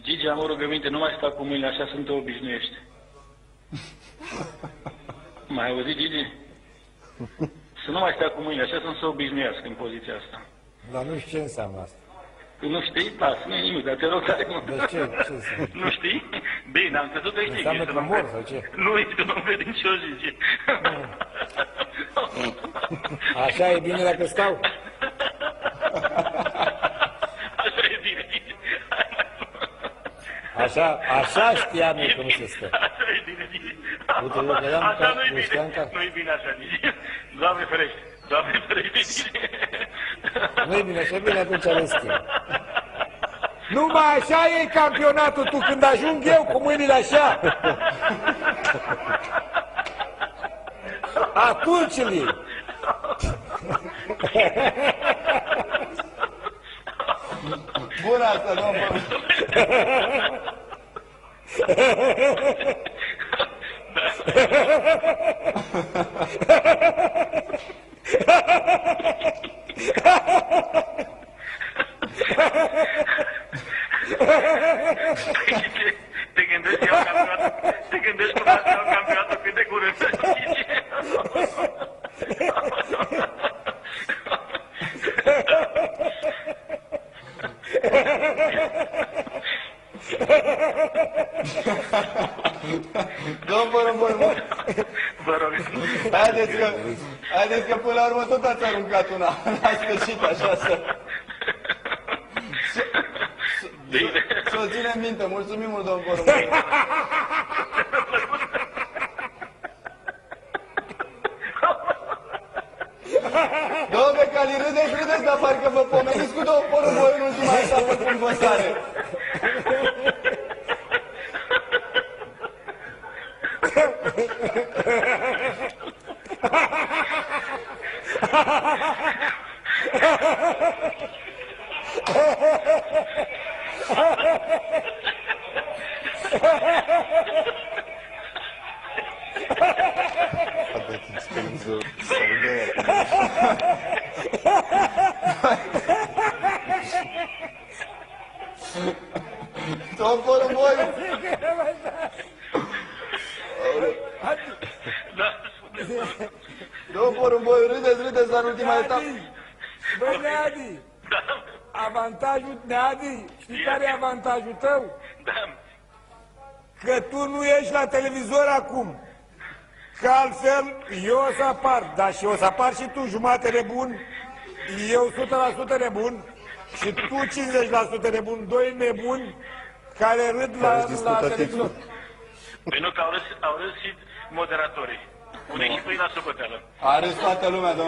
Gigi, am o rugăminte, nu mai sta cu mâinile așa, sunt te obișnuiești. Mai auzit, Gigi? Să nu mai stea cu mâinile așa, să nu se obișnuiască în poziția asta. Dar nu știu ce înseamnă asta. Nu știi? Lasă, nu e nimic, dar te rog tare mult. Deci ce înseamnă? Nu știi? Bine, am crezut că știi. Înseamnă că mor sau ce? Nu, ești un om credincios, Gigi. Așa e bine dacă stau? Așa e bine, Gigi. Așa știam eu că nu se stă. Așa e bine, Gigi. Uite, eu credeam Așa că nu-i bine. știam că... Nu-i bine așa, Gigi. Doamne ferește. Doamne ferește, Gigi. Nu-i bine, așa bine atunci le schimb. Numai așa e campionatul, tu când ajung eu cu mâinile așa. Atunci îl iei. Bună asta, domnul. Te gândești că iau campionatul? Te gândești că iau campionatul cât de curând? Domnul Porumboi, Vă rog. haideți că până la urmă tot ați aruncat una. La sfârșit, așa să... Bine. Să o ținem minte. Mulțumim mult, domnul Porumboi. Domnule Cali, râdeți, dar parcă vă pomeniți cu domnul Porumboi în ultima etapă când vă sare. Domnul Porumboi! Domnul Porumboi, râdeți, dar în ultima etapă... Băi, Neadi! Avantajul, Neadi, știi care e avantajul tău? Da. Că tu nu ești la televizor acum. Că altfel eu o să apar, dar și o să apar și tu jumate nebun, eu 100% nebun și tu 50% nebun, doi nebuni care râd la televizor. Păi nu, că au râs și moderatorii. Pune și pâine la socoteală. A râs toată lumea, domnul.